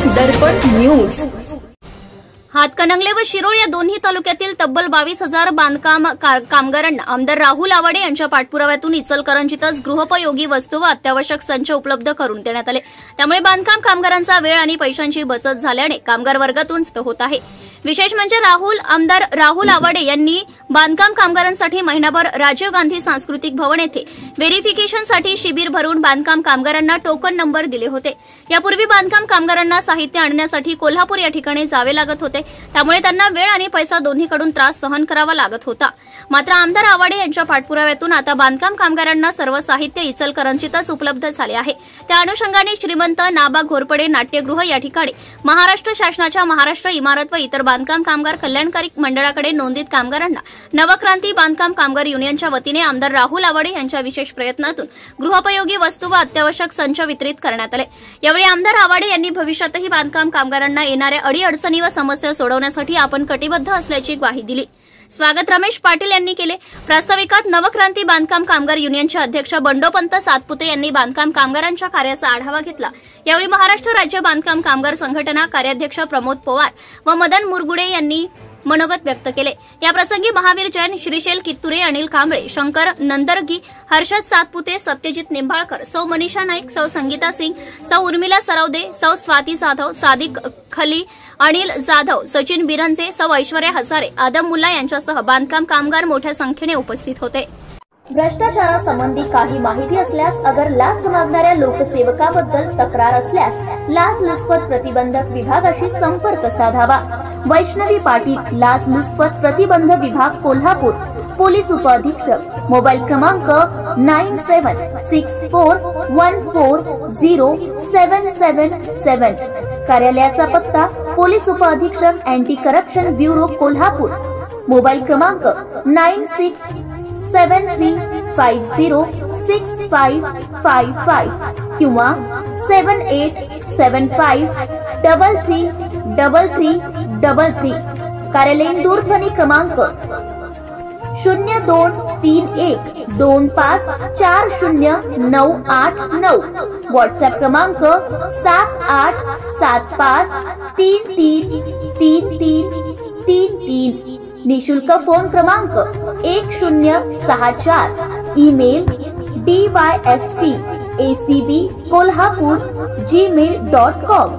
दर्पण news. Hatkanangale व शिरोळ या दोन्ही तालुक्यातील तब्बल 22,000 बांधकाम कामगारांना आमदार राहुल आवाडे यांच्या पाठपुराव्यातून इचलकरंजीतच गृहोपयोगी वस्तू व अत्यावश्यक संच उपलब्ध करून देण्यात आले। त्यामुळे बांधकाम कामगारांचा वेळ आणि पैशांची बचत झाल्याने कामगार वर्गातून होत आहे। विशेष म्हणजे आमदार राहुल आवाडे यांनी बांधकाम कामगारांसाठी महिनाभर राजीव गांधी सांस्कृतिक भवन येथे व्हेरिफिकेशनसाठी शिबिर भरून बांधकाम कामगारांना टोकन नंबर दिले होते। यापूर्वी बांधकाम कामगारांना साहित्य आणण्यासाठी कोल्हापूर या ठिकाणी जावे लागत होते, त्यामुळे त्यांना वेळ आणि पैसा दोन्हीकडून त्रास सहन करावा लागत होता। मात्र आमदार आवाडे यांच्या पाठपुराव्यातून आता बांधकाम कामगारांना सर्व साहित्य इचलकरंजीतच उपलब्ध झाले आहे। त्या अनुषंगाने श्रीमंत नाबा घोरपडे नाट्यगृह या ठिकाणी महाराष्ट्र शासनाच्या महाराष्ट्र इमारत व इतर बांधकाम कामगार कल्याणकारी मंडळाकडे नोंदित कामगारांना नवक्रांती बांधकाम कामगार युनियनच्या वतीने आमदार राहुल आवाडे यांच्या विशेष प्रयत्नातून गृहोपयोगी वस्तू व अत्यावश्यक संच वितरित करण्यात आले। यावेळी आमदार आवाडे यांनी भविष्यातही बांधकाम कामगारांना येणाऱ्या अडीअडचणी व समस्या सोडवण्यासाठी आपण कटिबद्ध असल्याची ग्वाही दिली। स्वागत रमेश पाटील यांनी केले। प्रास्ताविकात नवक्रांती बांधकाम कामगार युनियनचे अध्यक्ष बंडोपंत सातपुते यांनी बांधकाम कामगारांच्या कार्याचा आढावा घेतला। यावेळी महाराष्ट्र राज्य बांधकाम कामगार संघटना कार्याध्यक्ष प्रमोद पवार व मदन मुरगुडे यांनी मनोगत व्यक्त केले। या प्रसंगी महावीर जैन, श्रीशैल कित्तुरे, अनिल कांबळे, शंकर नंदरगी, हर्षद सातपुते, सत्यजित निंबाळकर, सौ मनीषा नाईक, सौ संगीता सिंग, सौ उर्मिला सरवदे, सौ स्वाती जाधव, सादिक खली, अनिल जाधव, सचिन बिरंजे, सौ ऐश्वर्या हजारे, आदम मुल्ला यांच्यासह बांधकाम कामगार मोठ्या संख्येने उपस्थित होते। भ्रष्टाचारासंबंधी काही माहिती असल्यास अगर लाच मागणाऱ्या लोकसेवकाबद्दल तक्रार असल्यास लाचलुचपत प्रतिबंधक विभागाशी संपर्क साधावा। वैष्णवी पाटील, लाचलुचपत प्रतिबंध विभाग, कोल्हापूर। पोलीस उपअधीक्षक, मोबाईल क्रमांक 9764140777। कार्यालयाचा पत्ता पोलीस उपअधीक्षक anti corruption bureau, Kolhapur. Mobile क्रमांक 9673506555 किंवा 7875333333। कार्यालयीन दूरध्वनी क्रमांक 0231254098 व्हॉट्सअप क्रमांक 7875333333। निशुल्क फोन क्रमांक 1064। Email dyfpacb kolhapur@gmail.com।